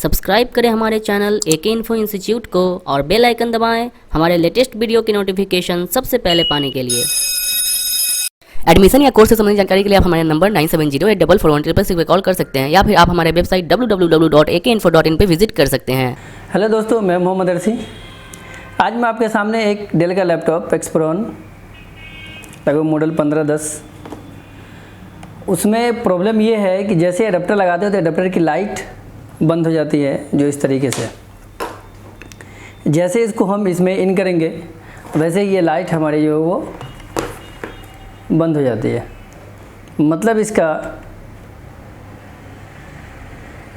Subscribe करें हमारे channel एके info institute को और बेल आइकन दबाएं हमारे लेटेस्ट वीडियो की नोटिफिकेशन सबसे पहले पाने के लिए। एडमिशन या कोर्स से संबंधित जानकारी के लिए आप हमारे नंबर 9708441366 पे कॉल कर सकते हैं या फिर आप हमारे वेबसाइट www.akeinfo.in पे विजिट कर सकते हैं। हेलो दोस्तों, मैं मोहम्मद अरसी। आज मैं आपके सामने एक डेल का लैपटॉप एक्सप्रोन लगभग मॉडल 1510, उसमें प्रॉब्लम ये है कि जैसे एडाप्टर लगाते हो तो एडाप्टर की लाइट बंद हो जाती है, जो इस तरीके से। जैसे इसको हम इसमें इन करेंगे वैसे ये लाइट हमारी जो है वो बंद हो जाती है। मतलब इसका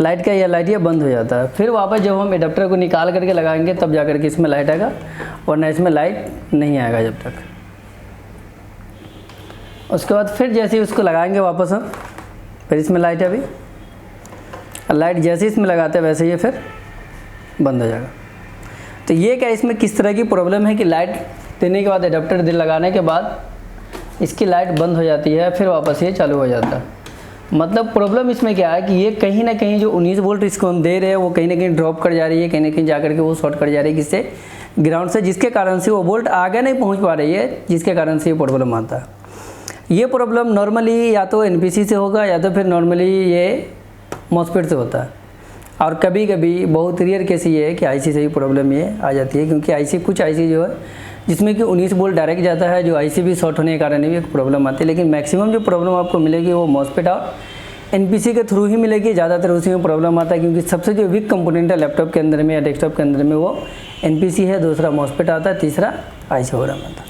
लाइट का यह लाइट ये बंद हो जाता है। फिर वापस जब हम एडाप्टर को निकाल करके लगाएंगे तब जा करके इसमें लाइट आएगा, वरना इसमें लाइट नहीं आएगा जब तक। उसके बाद फिर जैसे ही उसको लगाएंगे वापस हम, फिर इसमें लाइट है। अभी लाइट जैसे ही इसमें लगाते हैं वैसे ये फिर बंद हो जाएगा। तो ये क्या इसमें किस तरह की प्रॉब्लम है कि लाइट देने के बाद एडाप्टर लगाने के बाद इसकी लाइट बंद हो जाती है, फिर वापस ये चालू हो जाता है। मतलब प्रॉब्लम इसमें क्या है कि ये कहीं ना कहीं जो 19 वोल्ट इसको हम दे रहे हैं वो कहीं ना कहीं ड्रॉप कर जा रही है, कहीं ना कहीं जा करके वो शॉर्ट कर जा रही है किससे, ग्राउंड से, जिसके कारण से वो वोल्ट आगे नहीं पहुँच पा रही है, जिसके कारण से ये प्रॉब्लम आता है। ये प्रॉब्लम नॉर्मली या तो एनपीसी से होगा या तो फिर नॉर्मली ये मॉसफेट से होता है, और कभी कभी बहुत रेयर केस ये है कि आईसी से ही प्रॉब्लम ये आ जाती है, क्योंकि आईसी कुछ आईसी जो है जिसमें कि 19 वोल्ट डायरेक्ट जाता है, जो आईसी भी शॉर्ट होने के कारण भी एक प्रॉब्लम आती है। लेकिन मैक्सिमम जो प्रॉब्लम आपको मिलेगी वो मॉसफेट और एनपीसी के थ्रू ही मिलेगी। ज़्यादातर उसी में प्रॉब्लम आता है, क्योंकि सबसे जो वीक कंपोनेंट है लैपटॉप के अंदर में या डेस्कटॉप के अंदर में वो एनपीसी है, दूसरा मॉसफेट आता है, तीसरा आईसी वगैरह आता है।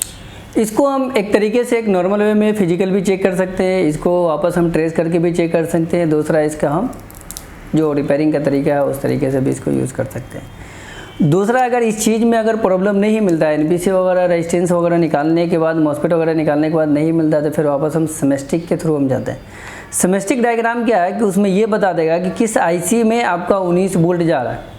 इसको हम एक तरीके से एक नॉर्मल वे में फिजिकल भी चेक कर सकते हैं, इसको वापस हम ट्रेस करके भी चेक कर सकते हैं। दूसरा इसका हम जो रिपेयरिंग का तरीका है उस तरीके से भी इसको यूज़ कर सकते हैं। दूसरा, अगर इस चीज़ में अगर प्रॉब्लम नहीं मिलता है, एनपीसी वगैरह रेजिस्टेंस वगैरह निकालने के बाद, मॉसफेट वगैरह निकालने के बाद नहीं मिलता, तो फिर वापस हम सेमेस्टिक के थ्रू हम जाते हैं। सेमेस्टिक डायग्राम क्या है कि उसमें ये बता देगा कि किस आईसी में आपका 19 वोल्ट जा रहा है,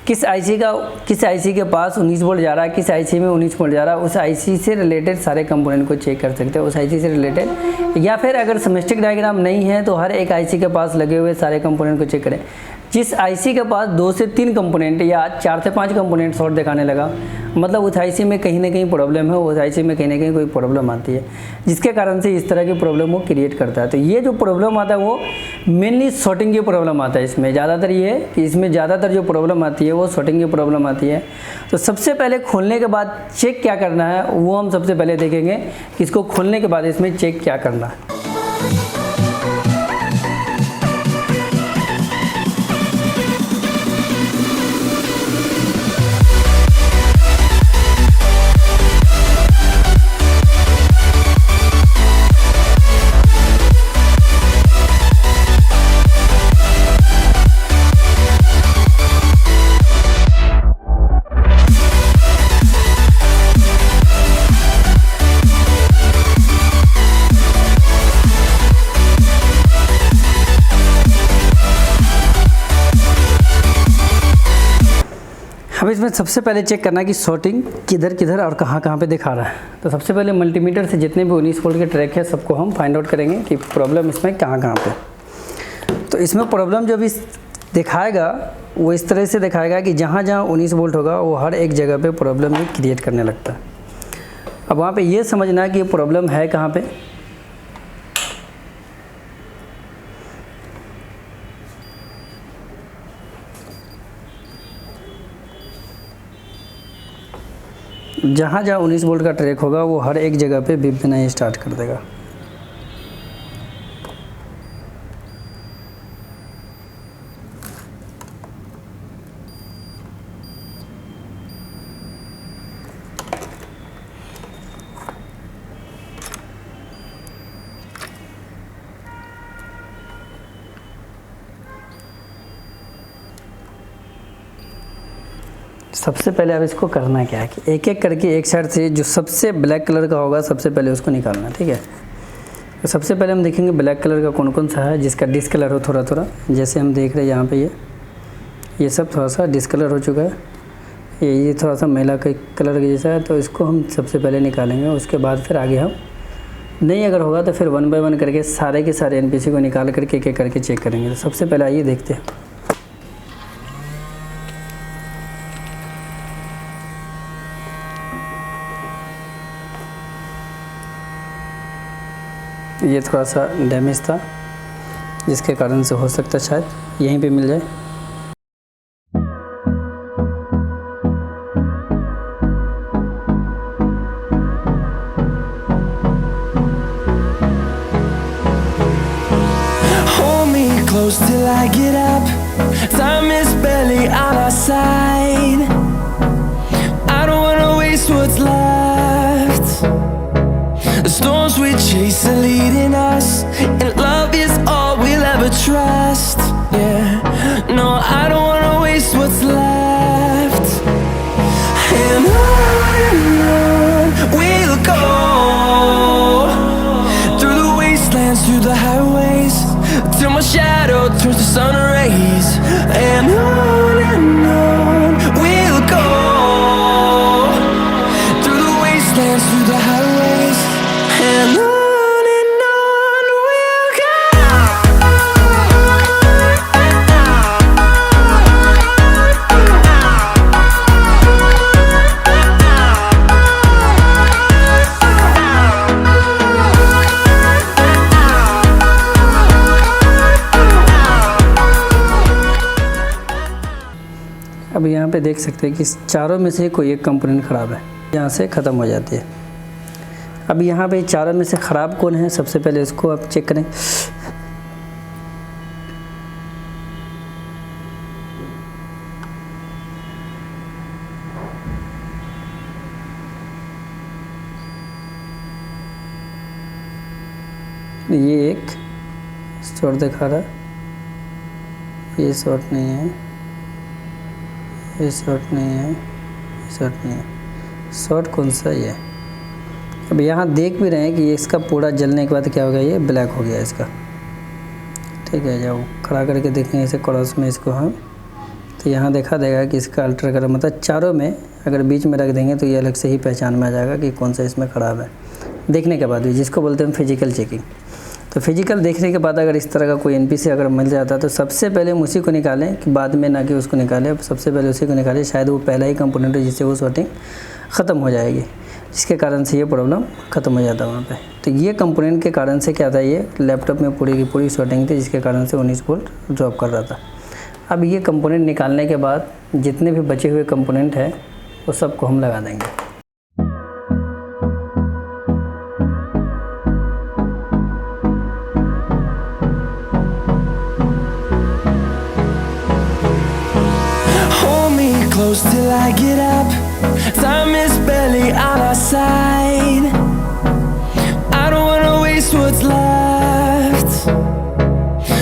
किस आईसी के पास 19 वोल्ट जा रहा है, किस आईसी में 19 वोल्ट जा रहा है। उस आईसी से रिलेटेड सारे कंपोनेंट को चेक कर सकते हैं, उस आईसी से रिलेटेड। या फिर अगर सेमेस्टिक डायग्राम नहीं है तो हर एक आईसी के पास लगे हुए सारे कंपोनेंट को चेक करें। जिस आईसी के पास 2 से 3 कंपोनेंट या 4 से 5 कंपोनेंट शॉर्ट दिखाने लगा, मतलब उस आईसी में कहीं ना कहीं प्रॉब्लम है, उस आईसी में कहीं ना कहीं कोई प्रॉब्लम आती है, जिसके कारण से इस तरह की प्रॉब्लम वो क्रिएट करता है। तो ये जो प्रॉब्लम आता है वो मेनली शॉर्टिंग की प्रॉब्लम आता है। इसमें ज़्यादातर ये है कि इसमें ज़्यादातर जो प्रॉब्लम आती है वो शॉर्टिंग की प्रॉब्लम आती है। तो सबसे पहले खोलने के बाद चेक क्या करना है वो हम सबसे पहले देखेंगे कि इसको खोलने के बाद इसमें चेक क्या करना है। अब इसमें सबसे पहले चेक करना है कि शॉर्टिंग किधर किधर और कहाँ कहाँ पे दिखा रहा है। तो सबसे पहले मल्टीमीटर से जितने भी 19 वोल्ट के ट्रैक है सबको हम फाइंड आउट करेंगे कि प्रॉब्लम इसमें कहाँ कहाँ पे। तो इसमें प्रॉब्लम जो भी दिखाएगा वो इस तरह से दिखाएगा कि जहाँ जहाँ 19 वोल्ट होगा वो हर एक जगह पे प्रॉब्लम ही क्रिएट करने लगता है। अब वहाँ पे ये समझना है कि ये प्रॉब्लम है कहाँ पे। जहाँ जहाँ 19 वोल्ट का ट्रैक होगा वो हर एक जगह पे बीप देना ही स्टार्ट कर देगा। सबसे पहले अब इसको करना क्या है कि एक एक करके एक साइड से जो सबसे ब्लैक कलर का होगा सबसे पहले उसको निकालना है, ठीक है। तो सबसे पहले हम देखेंगे ब्लैक कलर का कौन कौन सा है जिसका डिस्कलर हो थोड़ा थोड़ा। जैसे हम देख रहे हैं यहाँ पे ये सब थोड़ा सा डिस्कलर हो चुका है, ये थोड़ा सा मैला के कलर के जैसा है, तो इसको हम सबसे पहले निकालेंगे। उसके बाद फिर आगे हम नहीं अगर होगा तो फिर 1 बाय 1 करके सारे के सारे एनपीसी को निकाल करके एक एक करके चेक करेंगे। तो सबसे पहले आइए देखते हैं। ये थोड़ा सा डैमेज था, जिसके कारण से हो सकता है शायद यहीं पे मिल जाए। Close till I get up. Time is barely on our side. I don't wanna waste what's left. The storms we chase are leading us, and love is all we'll ever trust. Yeah, no, I don't wanna waste what's left. And on we'll go, through the wastelands, through the highways, till my shadow turns to sun rays. And on we'll go, through the wastelands, through the highways. And on we'll go. अब यहाँ पे देख सकते हैं कि चारों में से कोई एक कंपोनेंट ख़राब है, यहाँ से ख़त्म हो जाती है। अब यहाँ पे चारों में से ख़राब कौन है, सबसे पहले इसको आप चेक करें। ये एक शॉर्ट दिखा रहा है, ये शॉर्ट नहीं है, ये शॉर्ट नहीं है, ये शॉर्ट नहीं है। शॉर्ट कौन सा ये? अब यहाँ देख भी रहे हैं कि ये इसका पूरा जलने के बाद क्या हो गया, ये ब्लैक हो गया इसका। ठीक है, जब खड़ा करके देखेंगे इसे क्रॉस में इसको हम, तो यहाँ देखा देगा कि इसका अल्टर कलर, मतलब चारों में अगर बीच में रख देंगे तो ये अलग से ही पहचान में आ जाएगा कि कौन सा इसमें ख़राब है, देखने के बाद भी, जिसको बोलते हैं फिजिकल चेकिंग। तो फिजिकल देखने के बाद अगर इस तरह का कोई एनपीसी अगर मिल जाता है तो सबसे पहले हम उसी को निकालें, कि बाद में ना कि उसको निकालें, सबसे पहले उसी को निकालें। शायद वो पहला ही कंपोनेंट है जिससे वो शॉर्टिंग ख़त्म हो जाएगी, जिसके कारण से ये प्रॉब्लम ख़त्म हो जाता है वहाँ पे। तो ये कंपोनेंट के कारण से क्या था, ये लैपटॉप में पूरी की पूरी शॉर्टिंग थी, जिसके कारण से 19 वोल्ट ड्रॉप कर रहा था। अब ये कंपोनेंट निकालने के बाद जितने भी बचे हुए कंपोनेंट हैं वो सबको हम लगा देंगे। Close till I get up. Time is barely on our side. I don't wanna waste what's left.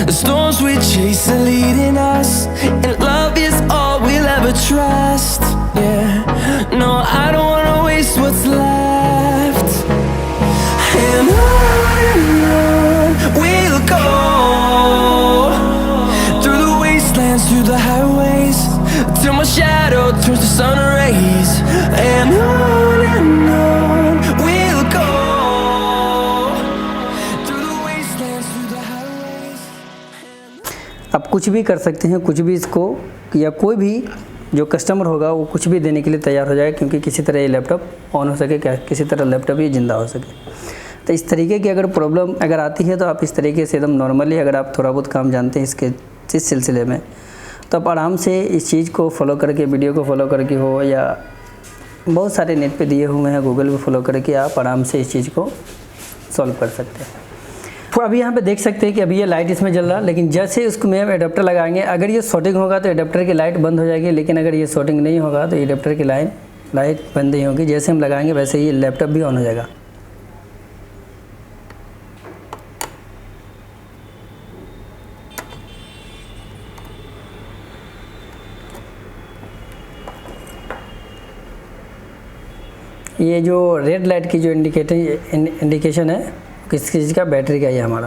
The storms we chase are leading us, and love is all we'll ever trust. Yeah, no, I don't wanna waste what's left. And on we'll go, through the wastelands, through the highways, till my shadow turns to sun rays. And on we'll go, through the wastelands, through the highways. आप कुछ भी कर सकते हैं, कुछ भी इसको, या कोई भी जो कस्टमर होगा वो कुछ भी देने के लिए तैयार हो जाए, क्योंकि किसी तरह ये लैपटॉप ऑन हो सके, क्या किसी तरह लैपटॉप ये ज़िंदा हो सके। तो इस तरीके की अगर प्रॉब्लम अगर आती है तो आप इस तरीके से एकदम नॉर्मली, अगर आप थोड़ा बहुत काम जानते हैं इसके इस सिलसिले में, तो आप आराम से इस चीज़ को फॉलो करके, वीडियो को फॉलो करके हो, या बहुत सारे नेट पे दिए हुए हैं, गूगल पे फॉलो करके आप आराम से इस चीज़ को सॉल्व कर सकते हैं। तो अभी यहाँ पे देख सकते हैं कि अभी ये लाइट इसमें जल रहा, लेकिन जैसे उसको में एडाप्टर लगाएंगे, अगर ये शॉर्टिंग होगा तो एडाप्टर की लाइट बंद हो जाएगी, लेकिन अगर ये शॉर्टिंग नहीं होगा तो एडाप्टर की लाइट बंद नहीं होगी। जैसे हम लगाएंगे वैसे ही लैपटॉप भी ऑन हो जाएगा। ये जो रेड लाइट की जो इंडिकेशन है किस चीज़ का, बैटरी का ही है हमारा,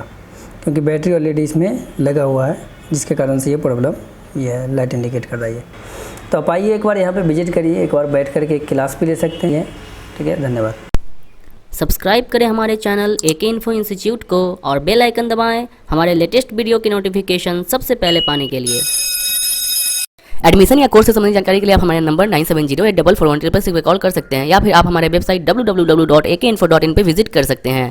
क्योंकि बैटरी ऑलरेडी इसमें लगा हुआ है, जिसके कारण से ये प्रॉब्लम ये लाइट इंडिकेट कर रही है। तो आप आइए एक बार यहाँ पे विजिट करिए, एक बार बैठ करके एक क्लास भी ले सकते हैं। ठीक है, धन्यवाद। सब्सक्राइब करें हमारे चैनल एके इन्फो इंस्टीट्यूट को और बेल आइकन दबाएं हमारे लेटेस्ट वीडियो की नोटिफिकेशन सबसे पहले पाने के लिए। एडमिशन या कोर्स से संबंधित जानकारी के लिए आप हमारे नंबर 97084416 पर कॉल कर सकते हैं, या फिर आप हमारे वेबसाइट www.akeinfo.in पे विजिट कर सकते हैं।